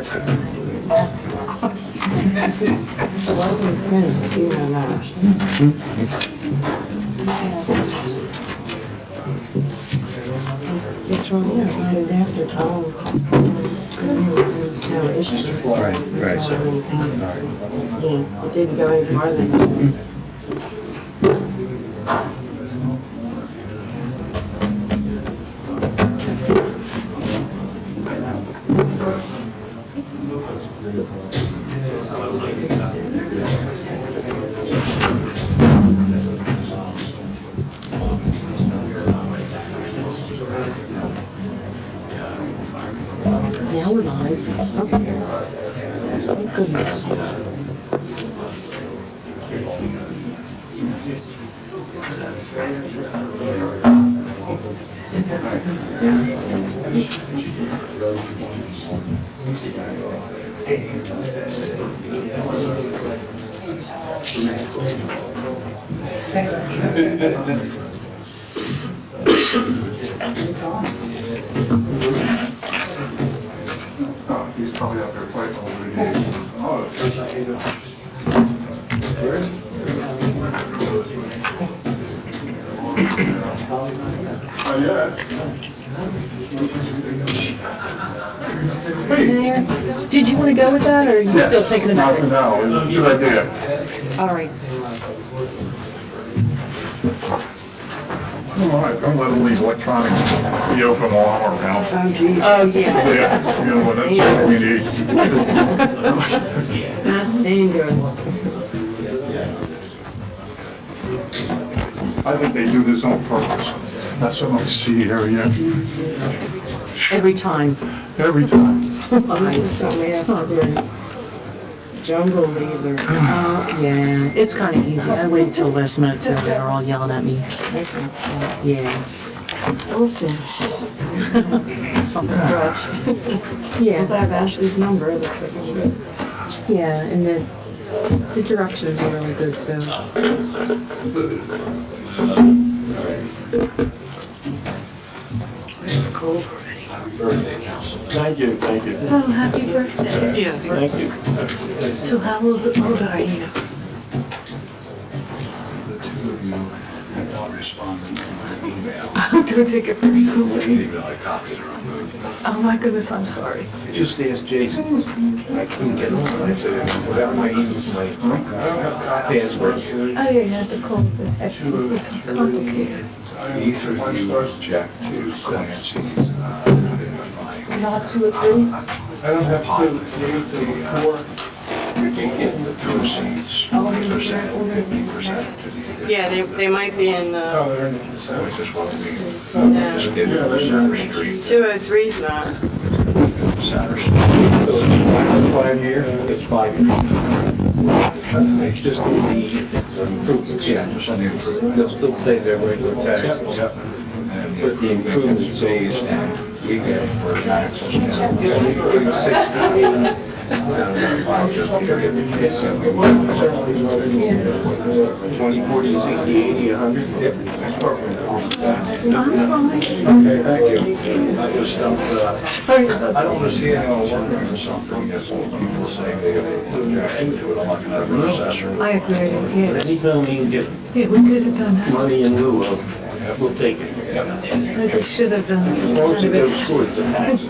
That's It wasn't printed, you know that. It's wrong, yeah, because after Tom, it's no issue. Right. Yeah, it didn't go any farther. Now we're live. Okay. Thank goodness. He's probably out there fighting over the game. Oh, yeah. Mayor, did you want to go with that, or are you still thinking about Not for it? now, it's a good idea. All right. All right, don't let them leave electronics be open while I'm around. Oh, geez. Oh, yeah. Yeah, you know what, that's what we need. That's dangerous. I think they do this on purpose. That's what I see here, yeah. Every time. Every time. This is something we have to do. Jungle these or. Yeah, it's kind of easy. I wait till last minute till they're all yelling at me. Yeah. We'll see. Something. Rush. Yeah, I have Ashley's number, that's what I'm good. yeah, and the directions are really good too. It's cold already. Thank you, thank you. Oh, happy birthday. Yeah, thank you. So how old are you? The two of you have not responded to my email. Don't take it personally. Email I copied her on the. Oh my goodness, I'm sorry. Just ask Jason. I couldn't get on. I said, without my password. Oh, yeah, you had to call the it's complicated. Either you check to Clancy's, identifying. Not 2 or 3? I don't have to, to 4. You can get the proceeds, 50% to the. Yeah, they might be in, Oh, they're in the So consent. it's just what we, yeah. just get to the Center Street, 203's not. Center Street. So it's 5 years, it's 5 years. It's just the improvements. Yeah, just on the improvement. They'll still say their regular tax. And But the improvements phase and we get for access to. 60. I'll just give you the case that we 20, 40, 60, 80, 100. Yep. I'm fine. Okay, thank you. I just don't, Sorry about I don't want to see anyone working for something as people saying they have an objection to it, I'm not gonna have an assessor. I agree, yeah. Anytime we can get Yeah, we could have done that. money in lieu of, we'll take it. Maybe we should have done As long as it it. goes towards the taxes.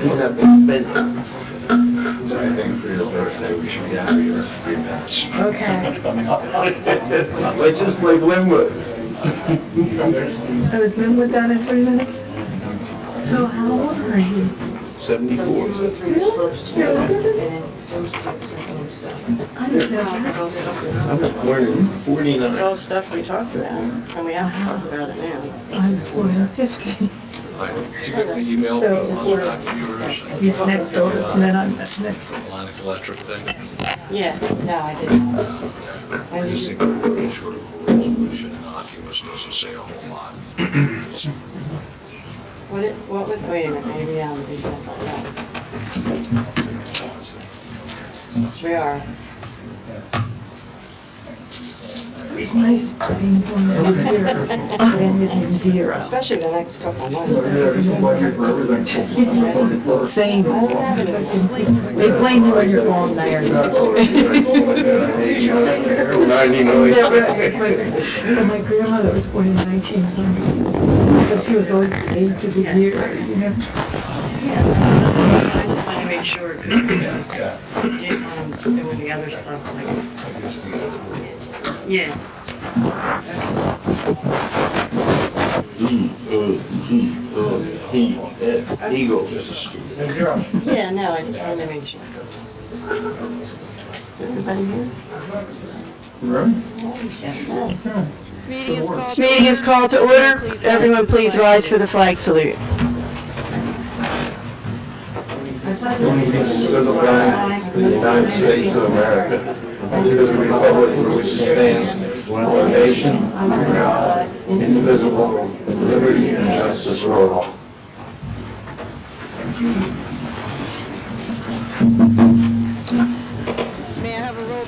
We'll have to spend it. So I think for your birthday, we should be out of here in 3 minutes. Okay. Like just like Linwood. I was Linwood down in 3 minutes? So how old are you? 74. You're older than me? I didn't know that. I was born in 49. all stuff we talked about, and we have to talk about it now. I was born in 50. Did you get the email So, on the back of yours, He's next oldest, and then I'm next. Atlantic Electric thing? Yeah, no, I didn't. I just think any sort of resolution innocuous doesn't say a whole lot. What would, wait a minute, maybe I'll do this like that. We are. It's nice being born every year and within zero. Especially the next couple of months. Same. We blame you when you're gone there. Yeah, but my grandmother was born in 1900, so she was always the age of the year, you know. I just want to make sure, because we didn't want them doing the other stuff, like, yeah. Eagle. Yeah, no, I just want to make sure. Is everybody here? Yes. This meeting is called to order. Everyone please rise for the flag salute. Allegiance to the flag of the United States of America, and to the republic for which it stands, one nation, under God, indivisible, with liberty and justice for all.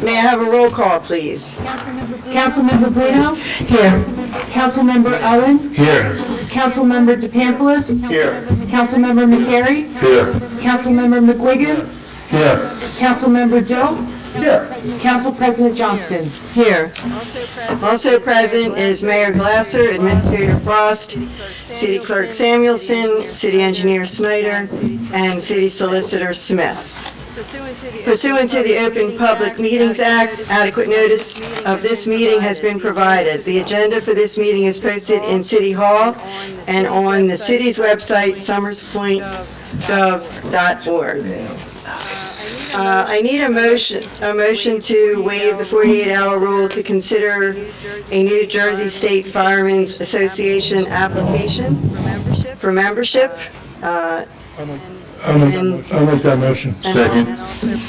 May I have a roll call, please? Councilmember Bruno? Here. Councilmember Owen? Here. Councilmember DePamphlis? Here. Councilmember McCary? Here. Councilmember McGuigan? Here. Councilmember Dill? Here. Council President Johnston? Here. Also present is Mayor Glasser, Administrator Frost, City Clerk Samuelson, City Engineer Snyder, and City Solicitor Smith. Pursuant to the Open Public Meetings Act, adequate notice of this meeting has been provided. The agenda for this meeting is posted in City Hall and on the city's website, summerspointgov.org. I need a motion to waive the 48-hour rule to consider a New Jersey State Firemen's Association application for membership. I'll make that motion.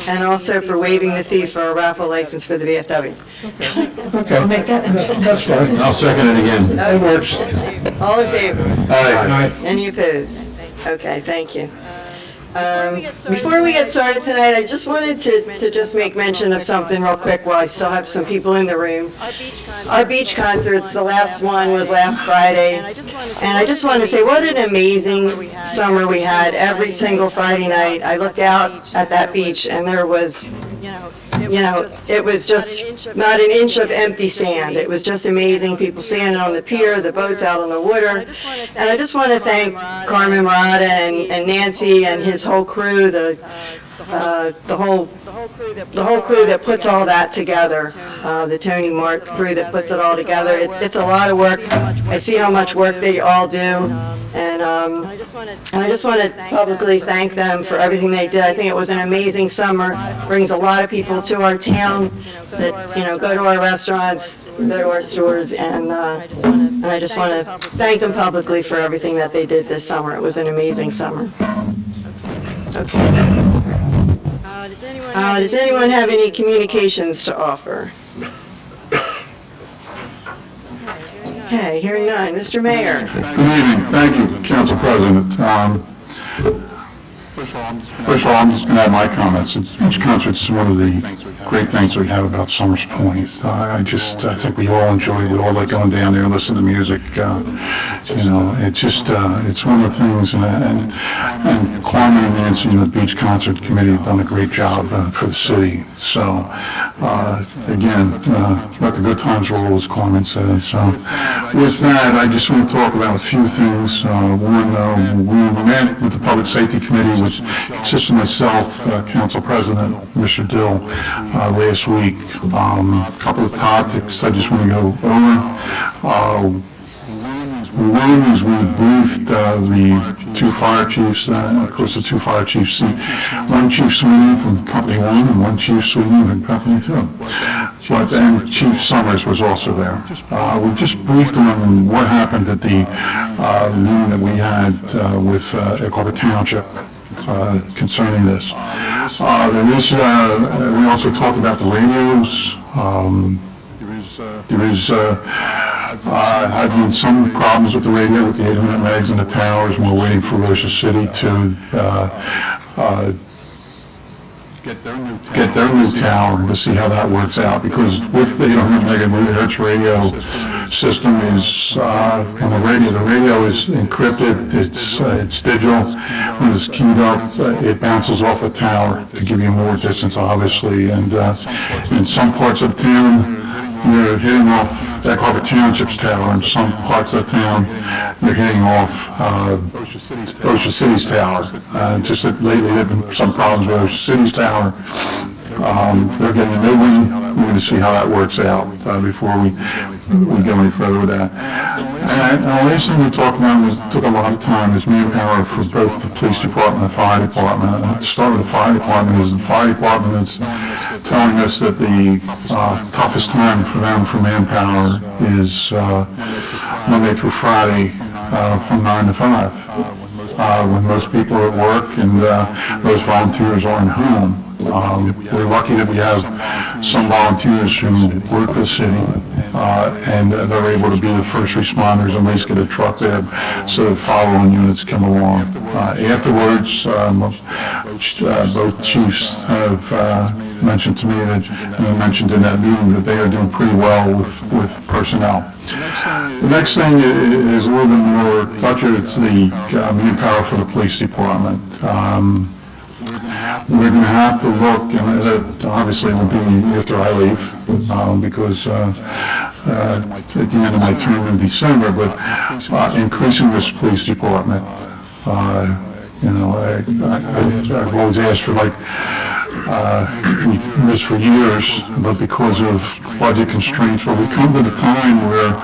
And also for waiving the fee for a raffle license for the VFW. Okay. Make that motion. That's fine. I'll second it again. That works. All in favor? Aye. Any opposed? Okay, thank you. Before we get started tonight, I just wanted to just make mention of something real quick while I still have some people in the room. Our beach concerts, the last one was last Friday, and I just want to say what an amazing summer we had. Every single Friday night, I looked out at that beach and there was, it was just not an inch of empty sand. It was just amazing. People standing on the pier, the boats out on the water. And I just want to thank Carmen Murata and Nancy and his whole crew, the whole crew that puts all that together, the Tony Mark crew that puts it all together. It's a lot of work. I see how much work they all do, and I just want to publicly thank them for everything they did. I think it was an amazing summer. Brings a lot of people to our town that go to our restaurants, go to our stores, and I just want to thank them publicly for everything that they did this summer. It was an amazing summer. Okay. Does anyone have any communications to offer? Okay, hearing none. Mr. Mayor. Good evening. Thank you, Council President. First of all, I'm just going to add my comments. Beach concerts is one of the great things we have about Summers Point. I think we all enjoy it. We all like going down there and listening to music. It's one of the things, and Carmen and Nancy and the Beach Concert Committee have done a great job for the city. So, again, let the good times roll, as Carmen says. So, with that, I just want to talk about a few things. One, we met with the Public Safety Committee, which consists of myself, Council President, Mr. Dill, last week. A couple of topics I just want to go over. One is we briefed the two fire chiefs, of course the two fire chiefs, one Chief Sweeney from Company 1 and one Chief Sweeney from Company 2. And Chief Summers was also there. We just briefed them on what happened at the meeting that we had with Echo Township concerning this. We also talked about the radios. Had been some problems with the radio, with the 800 megs and the towers, and we're waiting for Ocean City to get their new tower to see how that works out, because with the 800 megahertz radio system is, on the radio is encrypted, it's digital. When it's keyed up, it bounces off a tower to give you more distance, obviously, and in some parts of the town, you're hitting off Egg Harbor Township's tower. In some parts of the town, you're hitting off Ocean City's tower. Just that lately there have been some problems with Ocean City's tower. They're getting a new one. We're going to see how that works out before we go any further with that. And the last thing we talked about took a lot of time is manpower for both the police department and the fire department. And to start with the fire department is the fire department is telling us that the toughest time for them for manpower is Monday through Friday from 9 to 5, when most people are at work and most volunteers aren't home. We're lucky that we have some volunteers who work for the city, and they're able to be the first responders and at least get a truck there so that follow-on units come along. Afterwards, both chiefs have mentioned to me that, and I mentioned in that meeting, that they are doing pretty well with personnel. The next thing is a little bit more touchy. It's the manpower for the police department. We're going to have to look, and that obviously will be after I leave, because at the end of my term in December, but increasing this police department. I've always asked for this for years, but because of budget constraints, we come to the time where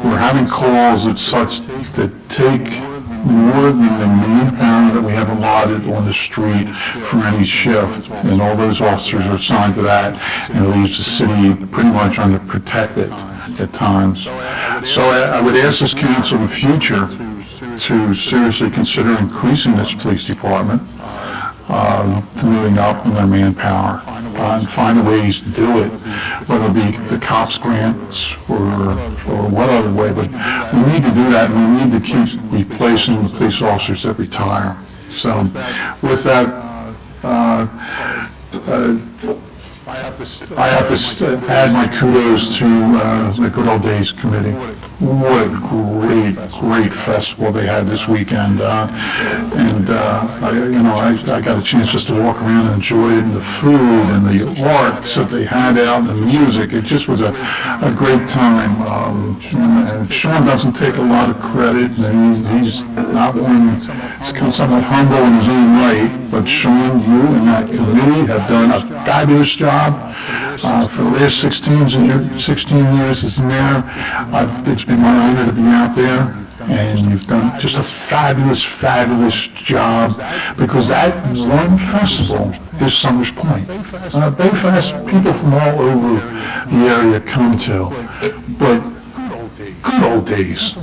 we're having calls at such that take more than the manpower that we have allotted on the street for any shift, and all those officers are assigned to that, and it leaves the city pretty much underprotected at times. So I would ask this council in the future to seriously consider increasing this police department, to moving up in their manpower, and find ways to do it, whether it be the cops grants or what other way, but we need to do that, and we need to keep replacing the police officers that retire. So with that, I have to add my kudos to the Good Old Days Committee. What a great festival they had this weekend, I got a chance just to walk around and enjoy it, and the food and the arts that they had out, and the music. It just was a great time. And Sean doesn't take a lot of credit, and he's not one. He's kind of somewhat humble in his own right. But Sean, you and that committee have done a fabulous job for the last 16 years as mayor. It's been my honor to be out there, and you've done just a fabulous job, because that one festival is Summers Point. Bayfest, people from all over the area come to, but Good Old Days,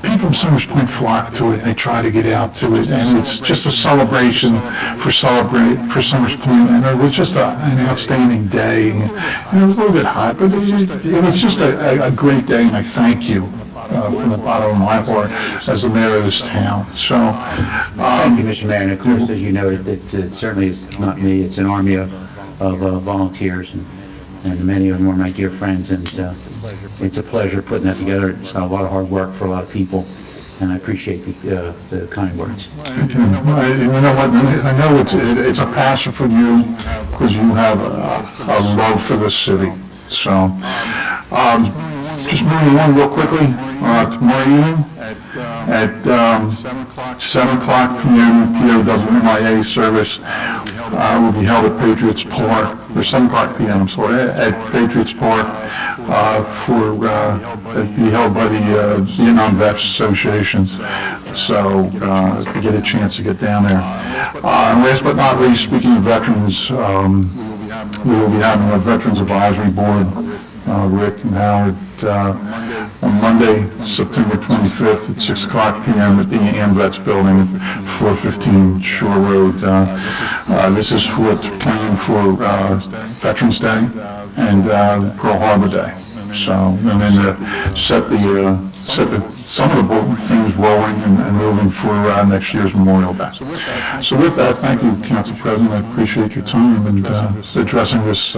people from Summers Point flock to it, and they try to get out to it, and it's just a celebration for Summers Point, and it was just an outstanding day, and it was a little bit hot, but it was just a great day, and I thank you from the bottom of my heart as the mayor of this town. So, thank you, Mr. Mayor, and of course, as you noted, it certainly is not me, it's an army of volunteers, and many of them are my dear friends, and it's a pleasure putting that together. It's a lot of hard work for a lot of people, and I appreciate the kind words. you know what, I know it's a passion for you, because you have a love for the city. So, just moving on real quickly, tomorrow evening at 7 o'clock p.m. POW service will be held at Patriots Park, or 7 o'clock p.m., I'm sorry, at Patriots Park, it'll be held by the Vietnam Vets Association. So you get a chance to get down there. And last but not least, speaking of veterans, we will be having a Veterans Advisory Board, Rick and Howard, on Monday, September 25th at 6 o'clock p.m. at the AMVETS building, 415 Shore Road. This is for planning for Veterans Day and Pearl Harbor Day. So, and then to set the set some of the things rolling and moving for next year's Memorial Day. So with that, thank you, Council President. I appreciate your time and addressing this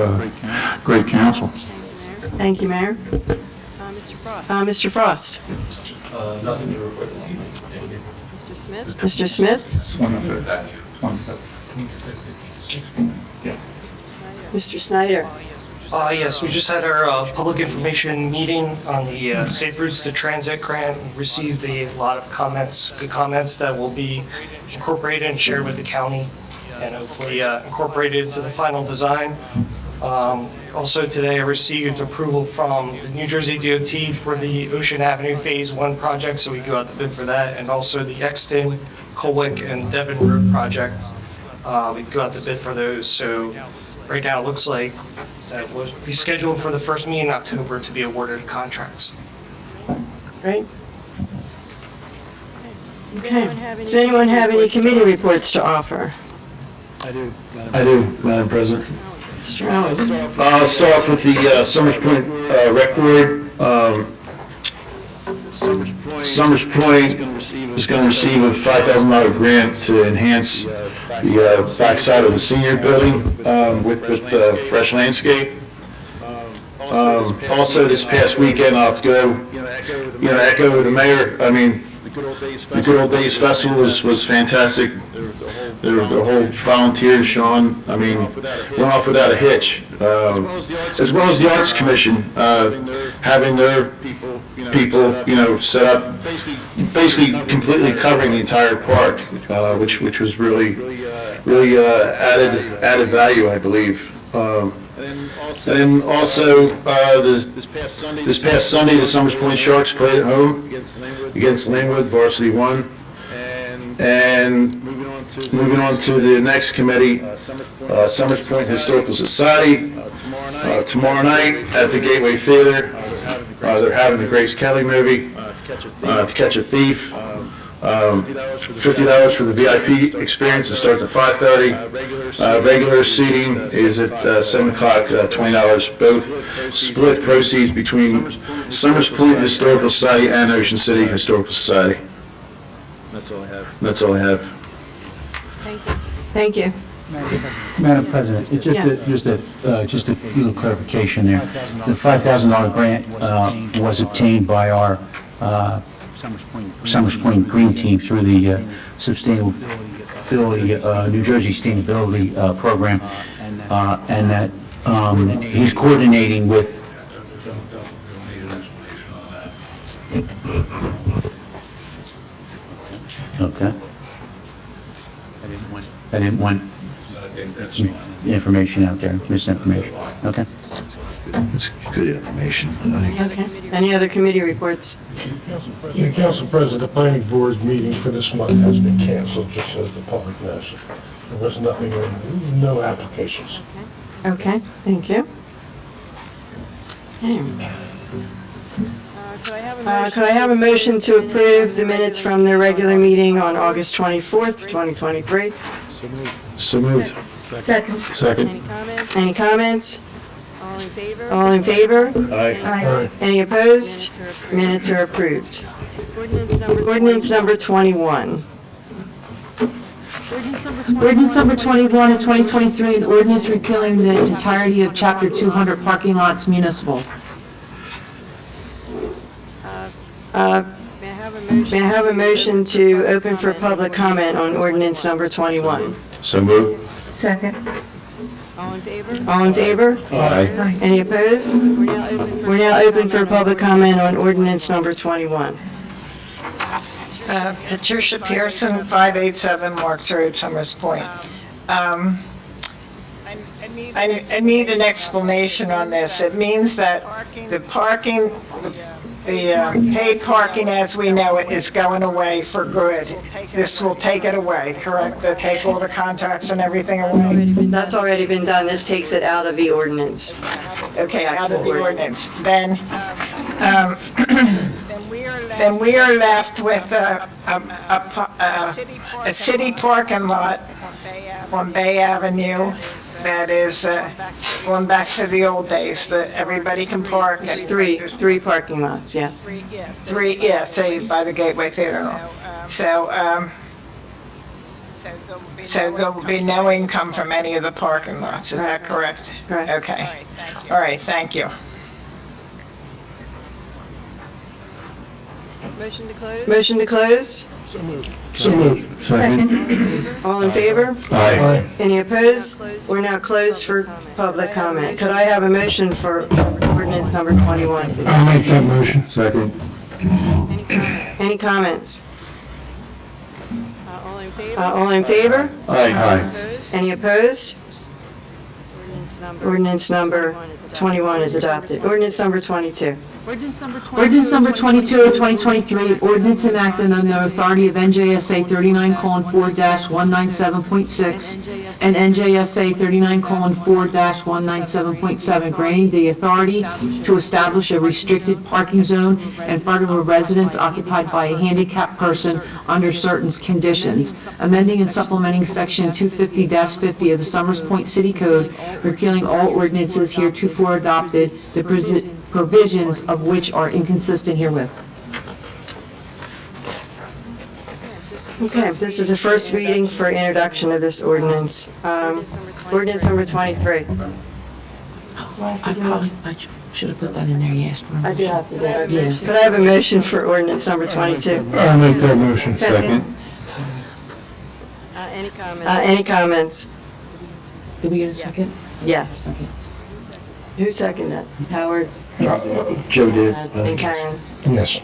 great council. Thank you, Mayor. Mr. Frost. Nothing to report this evening. Mr. Smith. Mr. Snyder. Yes, we just had our public information meeting on the Safe Routes to Transit grant. We received a lot of comments, good comments that will be incorporated and shared with the county and hopefully incorporated into the final design. Also today I received approval from the New Jersey DOT for the Ocean Avenue Phase 1 project, so we go out to bid for that, and also the Exton, Colwick, and Devon Road project. We go out to bid for those, so right now it looks like that will be scheduled for the first meeting in October to be awarded contracts. Right? Okay. Does anyone have any committee reports to offer? I do, Madam President. Mr. Ellis. I'll start off with the Summers Point Rec Board. Summers Point is going to receive a $5,000 grant to enhance the backside of the senior building with fresh landscape. Also, this past weekend, I'll have to go, echo the mayor. I mean, the Good Old Days Festival was fantastic. The whole volunteers, Sean, I mean, went off without a hitch. As well as the Arts Commission, having their people, set up, basically completely covering the entire park, which was really added value, I believe. And also, this past Sunday, the Summers Point Sharks played at home against Linwood, Varsity 1. And moving on to the next committee, Summers Point Historical Society. Tomorrow night at the Gateway Theater, they're having the Grace Kelly movie, To Catch a Thief. $50 for the VIP experience. It starts at 5:30. Regular seating is at 7 o'clock, $20. Both split proceeds between Summers Point Historical Society and Ocean City Historical Society. That's all I have. Thank you. Madam President, just a little clarification there. The $5,000 grant was obtained by our Summers Point Green Team through the Sustainability, New Jersey Sustainability Program, and that he's coordinating with Okay. I didn't want information out there, misinformation. Okay. It's good information. Okay. Any other committee reports? Yeah, Council President, the planning board's meeting for this month has been canceled, just so the public knows. There was nothing, no applications. Okay, thank you. Okay. Could I have a motion to approve the minutes from the regular meeting on August 24th, 2023? So moved. Second. Any comments? All in favor? Aye. Any opposed? Minutes are approved. Ordinance number 21. Ordinance number 21 of 2023, an ordinance repealing the entirety of Chapter 200 parking lots municipal. May I have a motion to open for public comment on ordinance number 21? So moved. Second. All in favor? Aye. Any opposed? We're now open for public comment on ordinance number 21. Patricia Pearson, 587 Marks Road, Summers Point. I need an explanation on this. It means that the parking, the paid parking as we know it is going away for good. This will take it away, correct? They'll take all the contacts and everything away? That's already been done. This takes it out of the ordinance. Okay, out of the ordinance. Then we are left with a city parking lot on Bay Avenue that is going back to the old days, that everybody can park. There's three parking lots, yes. Three by the Gateway Theater. So there will be no income from any of the parking lots, is that correct? Correct. Okay. All right, thank you. Motion to close? So moved. Second. All in favor? Aye. Any opposed? We're now closed for public comment. Could I have a motion for ordinance number 21? I'll make that motion. Second. Any comments? All in favor? Aye. Any opposed? Ordinance number 21 is adopted. Ordinance number 22. Ordinance number 22 of 2023, ordinance enacted under the authority of NJSA 39:4-197.6 and NJSA 39:4-197.7, granting the authority to establish a restricted parking zone in front of a residence occupied by a handicapped person under certain conditions, amending and supplementing section 250-50 of the Summers Point City Code, repealing all ordinances heretofore adopted, the provisions of which are inconsistent herewith. Okay, this is the first reading for introduction of this ordinance. Ordinance number 23. I should have put that in there, you asked for. I do have to do it. Yeah. Could I have a motion for ordinance number 22? I'll make that motion. Second. Any comments? Did we get a second? Yes. Second. Who seconded that? Howard Joe did. and Karen. Yes.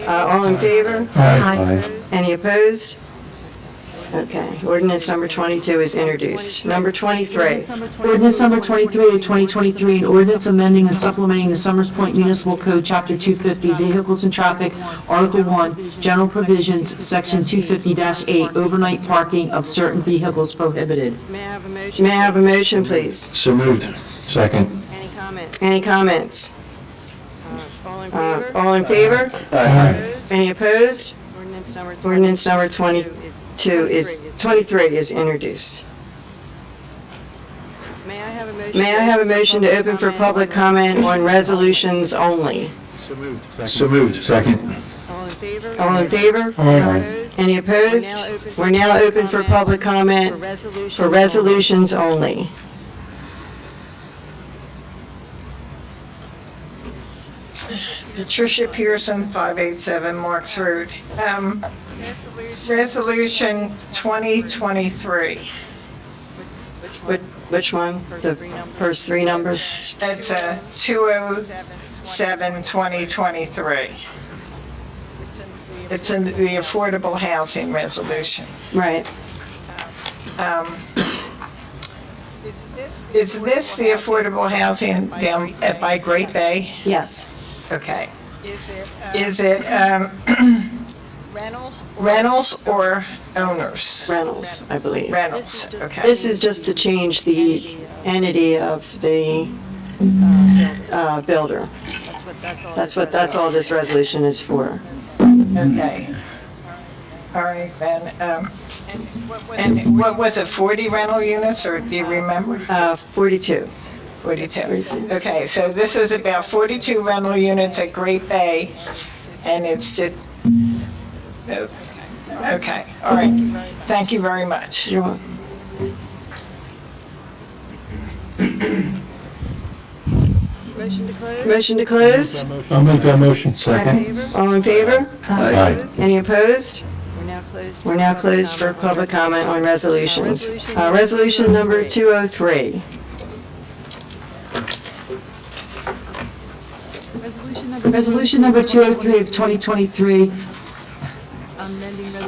All in favor? Aye. Any opposed? Okay, ordinance number 22 is introduced. Number 23. Ordinance number 23 of 2023, an ordinance amending and supplementing the Summers Point Municipal Code, Chapter 250, Vehicles and Traffic, Article 1, General Provisions, Section 250-8, overnight parking of certain vehicles prohibited. May I have a motion, please? So moved. Second. Any comments? All in favor? Aye. Any opposed? Ordinance number 23 is introduced. May I have a motion to open for public comment on resolutions only? So moved. Second. All in favor? Aye. Any opposed? We're now open for public comment for resolutions only. Patricia Pearson, 587 Marks Road. Resolution 2023. Which one? The first three numbers? It's 207-2023. It's in the affordable housing resolution. Right. Is this the affordable housing down by Great Bay? Yes. Okay. Is it rentals or owners? Rentals, I believe. Rentals, okay. This is just to change the entity of the builder. That's all this resolution is for. Okay. All right, then, and what was it, 40 rental units, or do you remember? 42. 42. Okay, so this is about 42 rental units at Great Bay, and it's just, okay, all right. Thank you very much. You're welcome. Motion to close? I'll make that motion. Second. All in favor? Aye. Any opposed? We're now closed for public comment on resolutions. Resolution number 203. Resolution number 203 of 2023,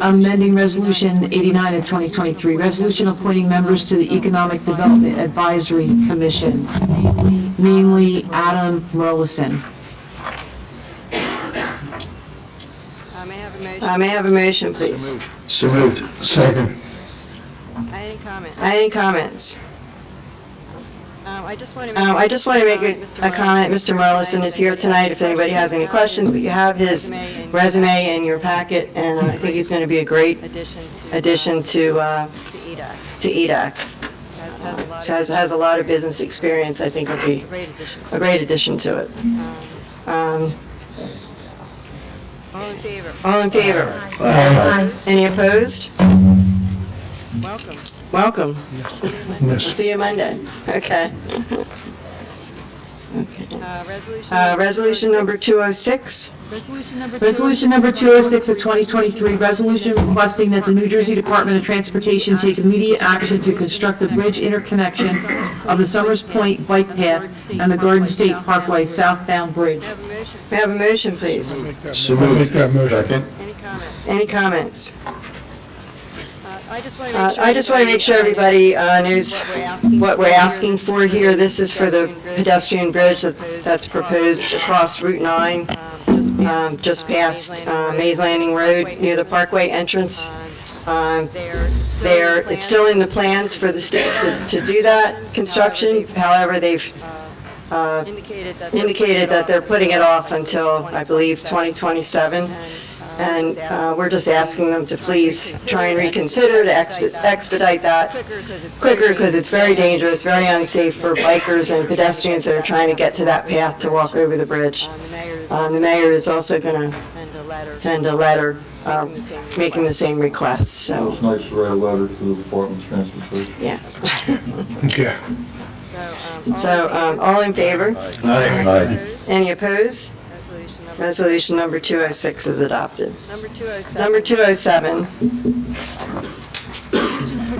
amending Resolution 89 of 2023, resolution appointing members to the Economic Development Advisory Commission, namely Adam Merlison. May I have a motion, please? So moved. Second. Any comments? I just want to make a comment. Mr. Marlison is here tonight if anybody has any questions, but you have his resume in your packet, and I think he's going to be a great addition to EDAC. Has a lot of business experience. I think will be a great addition to it. All in favor? All in favor? Aye. Any opposed? Welcome. Welcome. Yes. See you Monday. Okay. Resolution number 206. Resolution number 206 of 2023, resolution requesting that the New Jersey Department of Transportation take immediate action to construct the bridge interconnection of the Summers Point Bike Path and the Garden State Parkway southbound bridge. May I have a motion, please? So make that motion. Any comments? I just want to make sure everybody knows what we're asking for here. This is for the pedestrian bridge that's proposed across Route 9, just past Mays Landing Road near the Parkway entrance. It's still in the plans for the state to do that construction. However, they've indicated that they're putting it off until, I believe, 2027. And we're just asking them to please try and reconsider to expedite that quicker, because it's very dangerous, very unsafe for bikers and pedestrians that are trying to get to that path to walk over the bridge. The mayor is also going to send a letter making the same request, so. It's nice to write a letter to the Department of Transportation. Yes. Okay. So, all in favor? Aye. Any opposed? Resolution number 206 is adopted. Number 207. Number 207.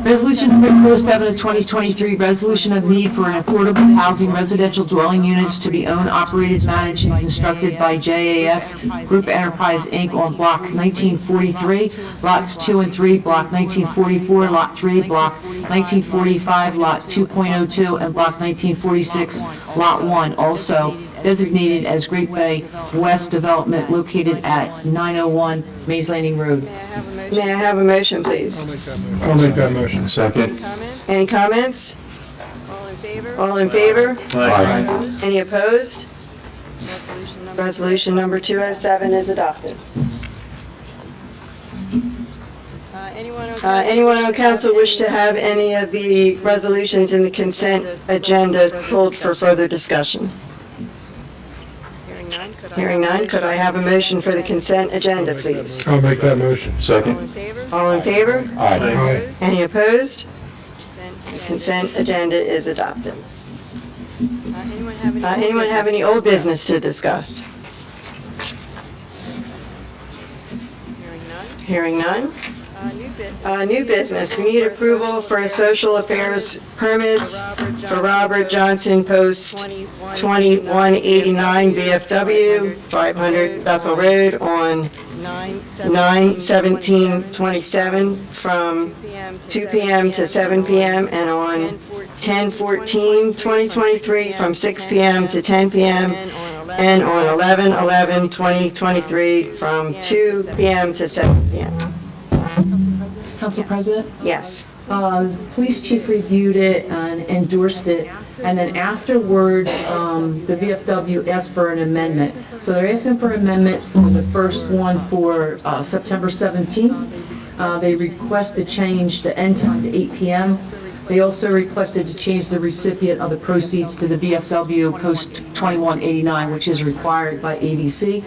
Resolution number 207 of 2023, resolution of need for an affordable housing residential dwelling units to be owned, operated, managed, and constructed by JAS Group Enterprise, Inc. on Block 1943, Lots 2 and 3, Block 1944, Lot 3, Block 1945, Lot 2.02, and Block 1946, Lot 1, also designated as Great Bay West Development located at 901 Mays Landing Road. May I have a motion, please? I'll make that motion. Second. Any comments? All in favor? All in favor? Aye. Any opposed? Resolution number 207 is adopted. Anyone on council wish to have any of the resolutions in the consent agenda pulled for further discussion? Hearing none, could I have a motion for the consent agenda, please? I'll make that motion. Second. All in favor? Aye. Any opposed? The consent agenda is adopted. Anyone have any old business to discuss? Hearing none? New business, we need approval for a social affairs permits for Robert Johnson, Post 2189 VFW, 500 Bethel Road on 9/17/27 from 2 p.m. to 7 p.m. and on 10/14/2023 from 6 p.m. to 10 p.m. and on 11/11/2023 from 2 p.m. to 7 p.m. Council President? Yes. Police chief reviewed it and endorsed it, and then afterwards, the VFW asked for an amendment. So they're asking for an amendment for the first one for September 17th. They request to change the end time to 8 p.m. They also requested to change the recipient of the proceeds to the VFW Post 2189, which is required by ABC.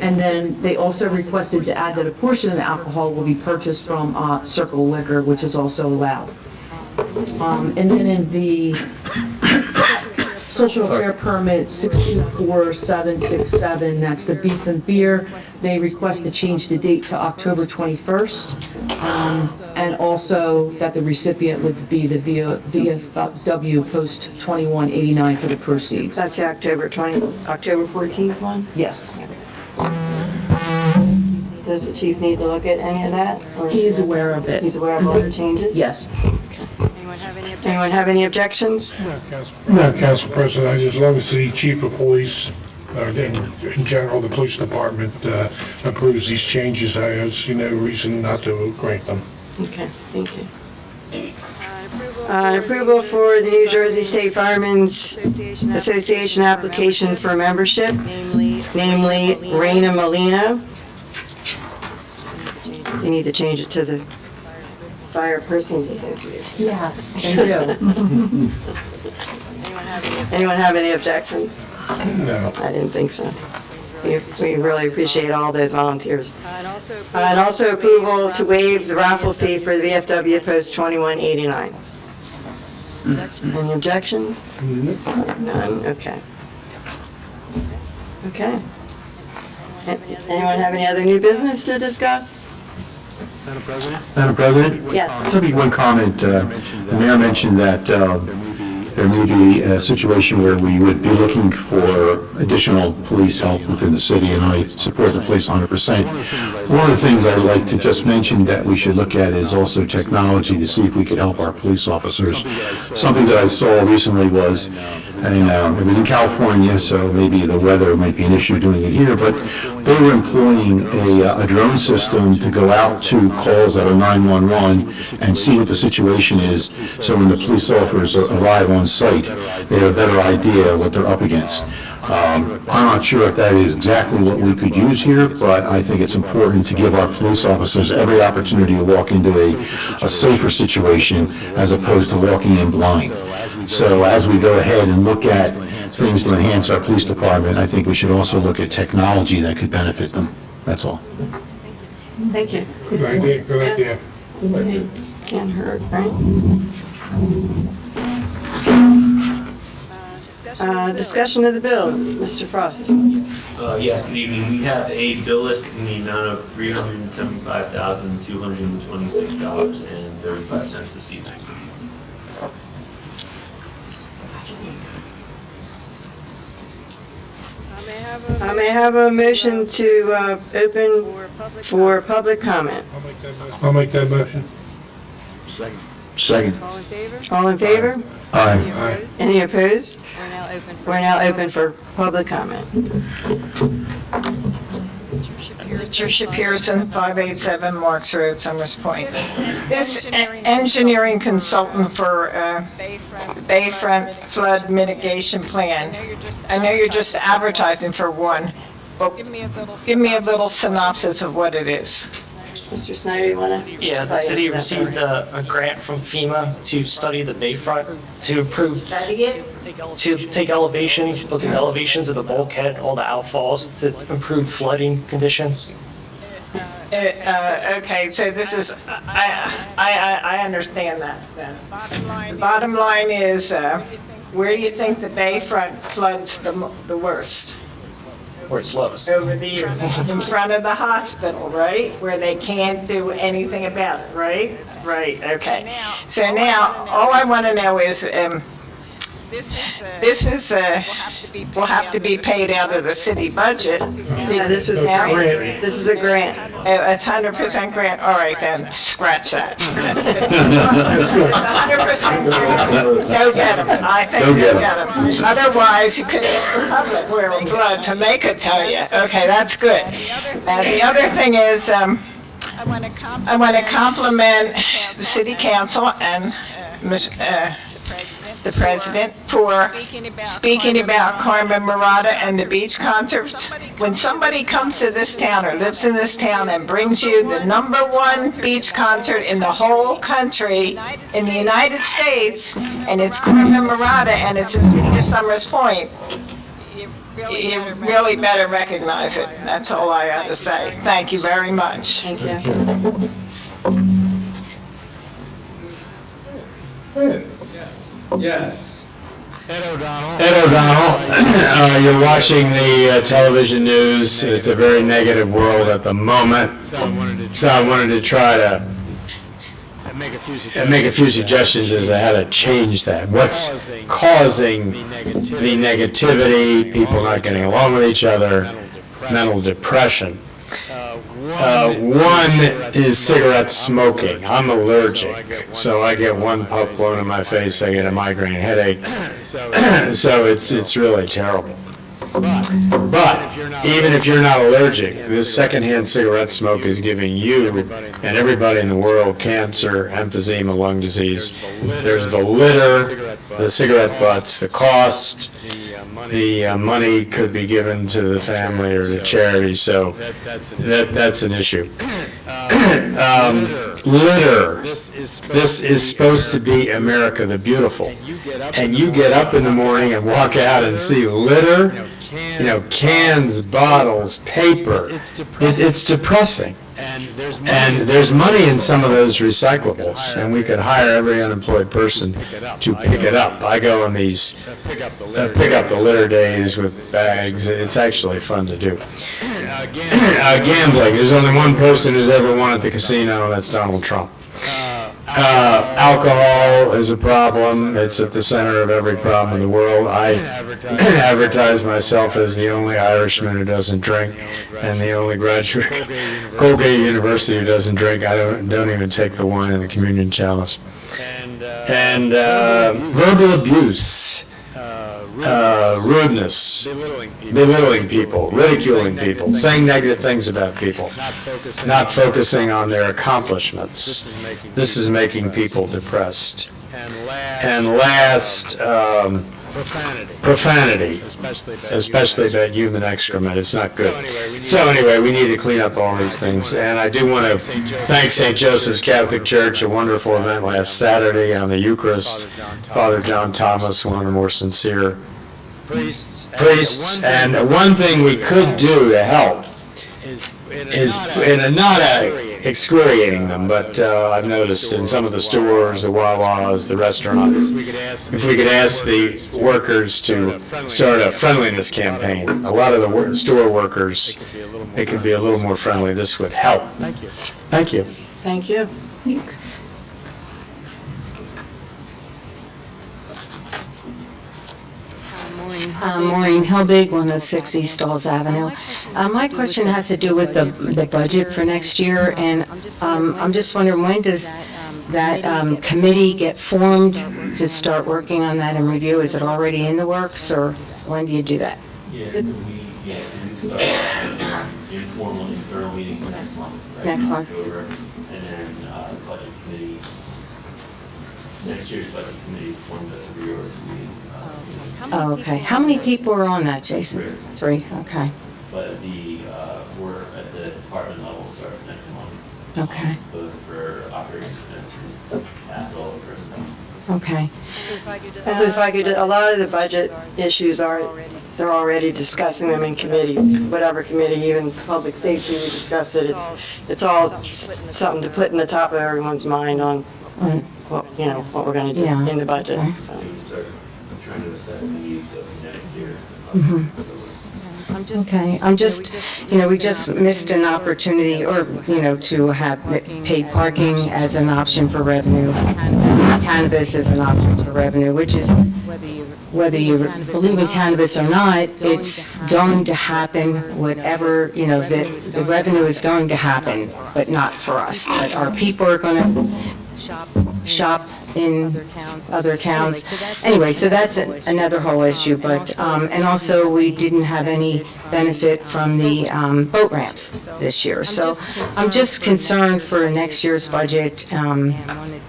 And then they also requested to add that a portion of the alcohol will be purchased from Circle Liquor, which is also allowed. And then in the social affair permit 624767, that's the beef and beer, they request to change the date to October 21st. And also that the recipient would be the VFW Post 2189 for the proceeds. That's the October 14th one? Yes. Does the chief need to look at any of that? or- He is aware of it. He's aware of all the changes? Yes. Anyone have any objections? No, Council President, as long as the chief of police, or in general, the police department approves these changes, I see no reason not to grant them. Okay, thank you. Approval for the New Jersey State Firemen's Association application for membership, namely Raina Molina. You need to change it to the Fire Persons Association. Yes, thank you. Anyone have any objections? No. I didn't think so. We really appreciate all those volunteers. And also approval to waive the raffle fee for the VFW Post 2189. Any objections? None, okay. Okay. Anyone have any other new business to discuss? Madam President? Yes. Let me one comment. The mayor mentioned that there may be a situation where we would be looking for additional police help within the city, and I support the police 100%. One of the things I'd like to just mention that we should look at is also technology to see if we could help our police officers. Something that I saw recently was, and it was in California, so maybe the weather might be an issue doing it here, but they were employing a drone system to go out to calls that are 911 and see what the situation is, so when the police officers arrive on site, they have a better idea what they're up against. I'm not sure if that is exactly what we could use here, but I think it's important to give our police officers every opportunity to walk into a safer situation as opposed to walking in blind. So as we go ahead and look at things to enhance our police department, I think we should also look at technology that could benefit them. That's all. Thank you. Good idea, good idea. Can't hurt, right? Discussion of the bills, Mr. Frost. Yes, good evening. We have a bill list in the amount of $375,226.35 this evening. I may have a motion to open for public comment. I'll make that motion. Second. All in favor? All in favor? Aye. Any opposed? We're now open for... We're now open for public comment. Richard Shapirson, 587 Marks Road, Summers Point. This engineering consultant for Bayfront Flood Mitigation Plan, I know you're just advertising for one, but give me a little synopsis of what it is. Mr. Snyder, you want to? Yeah, the city received a grant from FEMA to study the bayfront, to improve, to take elevations, look at the elevations of the bulkhead, all the outfalls, to improve flooding conditions. Okay, so this is, I understand that then. The bottom line is, where do you think the bayfront floods the worst? Where it's lowest. Over the years, in front of the hospital, right? Where they can't do anything about it, right? Right, okay. So now, all I want to know is, this will have to be paid out of the city budget. Yeah, this is now, this is a grant. It's 100% grant, all right then, scratch that. 100% grant, go get them, I think go get them. Otherwise, you could ask the public where it floods and they could tell you. Okay, that's good. Now, the other thing is, I want to compliment the city council and the president for speaking about Carmen Murata and the beach concerts. When somebody comes to this town or lives in this town and brings you the #1 beach concert in the whole country, in the United States, and it's Carmen Murata and it's in the city of Summers Point, you really better recognize it. That's all I have to say. Thank you very much. Thank you. Yes. Ed O'Donnell, you're watching the television news. It's a very negative world at the moment. So I wanted to try to make a few suggestions as to how to change that. What's causing the negativity, people not getting along with each other, mental depression? One is cigarette smoking. I'm allergic, so I get one puff blown in my face, I get a migraine headache. So it's really terrible. But even if you're not allergic, this secondhand cigarette smoke is giving you and everybody in the world cancer, emphysema, lung disease. There's the litter, the cigarette butts, the cost, the money could be given to the family or the charity, so that's an issue. Litter. This is supposed to be America the Beautiful. And you get up in the morning and walk out and see litter, cans, bottles, paper. It's depressing. And there's money in some of those recyclables, and we could hire every unemployed person to pick it up. I go on these pick up the litter days with bags. It's actually fun to do. Gambling. There's only one person who's ever won at the casino, and that's Donald Trump. Alcohol is a problem. It's at the center of every problem in the world. I advertise myself as the only Irishman who doesn't drink and the only graduate of Colgate University who doesn't drink. I don't even take the wine in the communion chalice. And verbal abuse. Rudeness, belittling people, ridiculing people, saying negative things about people, not focusing on their accomplishments. This is making people depressed. And last, profanity, especially that human excrement. It's not good. So anyway, we need to clean up all these things. And I do want to thank St. Joseph's Catholic Church, a wonderful event last Saturday on the Eucharist. Father John Thomas, one of the more sincere priests. And one thing we could do to help is, and not excoriating them, but I've noticed in some of the stores, the Wawas, the restaurants, if we could ask the workers to start a friendliness campaign. A lot of the store workers, they could be a little more friendly. This would help. Thank you. Thank you. Thank you. Maureen Helbig, 106 East Stalls Avenue. My question has to do with the budget for next year, and I'm just wondering, when does that committee get formed to start working on that and review? Is it already in the works, or when do you do that? We start informal internal meetings next month. Right? Next month. October, and then budget committee, next year's budget committee is formed at the reorg meeting. Oh, okay. How many people are on that, Jason? Three, okay. But we're at the department level starts next month. Okay. Both for operating expenses, capital, personnel. Okay. It looks like a lot of the budget issues they're already discussing them in committees, whatever committee, even public safety, we discuss it. It's all something to put in the top of everyone's mind on what we're going to do in the budget. So. We start trying to assess the needs of next year. Okay, we just missed an opportunity, or, to have paid parking as an option for revenue, cannabis as an option for revenue, which is, whether you believe in cannabis or not, it's going to happen, whatever, the revenue is going to happen, but not for us. But our people are going to shop in other towns. Anyway, so that's another whole issue, but, and also we didn't have any benefit from the boat ramps this year. So I'm just concerned for next year's budget,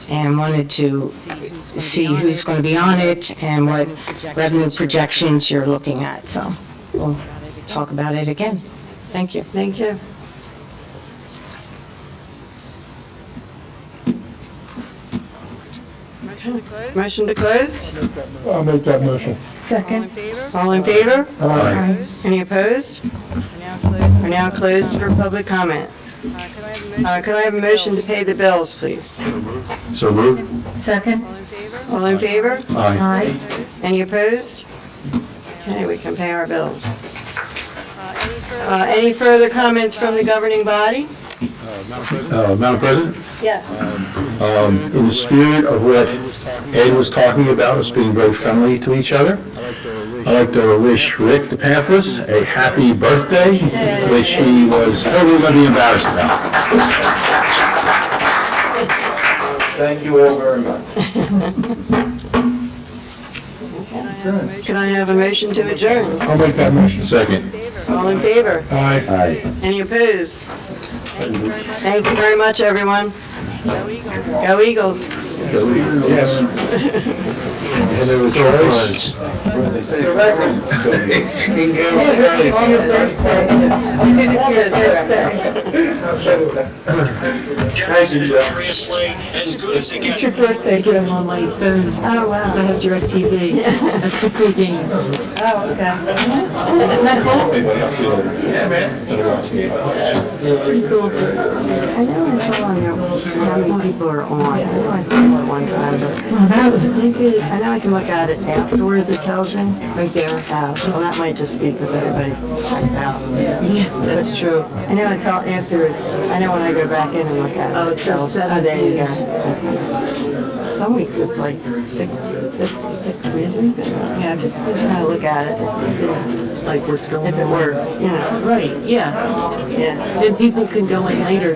and wanted to see who's going to be on it and what revenue projections you're looking at. So we'll talk about it again. Thank you. Thank you. Motion to close? I'll make that motion. Second. All in favor? Aye. Any opposed? We're now closed for public comment. Could I have a motion to pay the bills, please? So moved. Second. All in favor? Aye. Any opposed? Okay, we can pay our bills. Any further comments from the governing body? Madam President? Yes. In the spirit of what Ed was talking about, us being very friendly to each other, I'd like to wish Rick DePanthus a happy birthday, which he was totally going to be embarrassed about. Thank you all very much. Can I have a motion to adjourn? I'll make that motion. Second. All in favor? Aye. Any opposed? Thank you very much, everyone. Go Eagles. Yes. And there was choice. Seriously, as good as it It's gets. your birthday, get them on my phone. Oh, wow. Because I have DirecTV. That's the pregame. Oh, okay. Isn't that cool? Yeah, man. Pretty cool. I know I saw on there how many people are on. I know I saw it one time, but Oh, that was good. I know I can look at it afterwards, it tells me. Right there. Well, that might just be because everybody checked out. Yeah, that's true. I know until after, I know when I go back in and look at it. Oh, it says tells- 7 there you go. views. Okay. Some weeks it's like 60, 56 views. Yeah, I'm just trying to look at it just to see Like what's going on. if it works, you know. Right, yeah. Yeah. Then people can go in later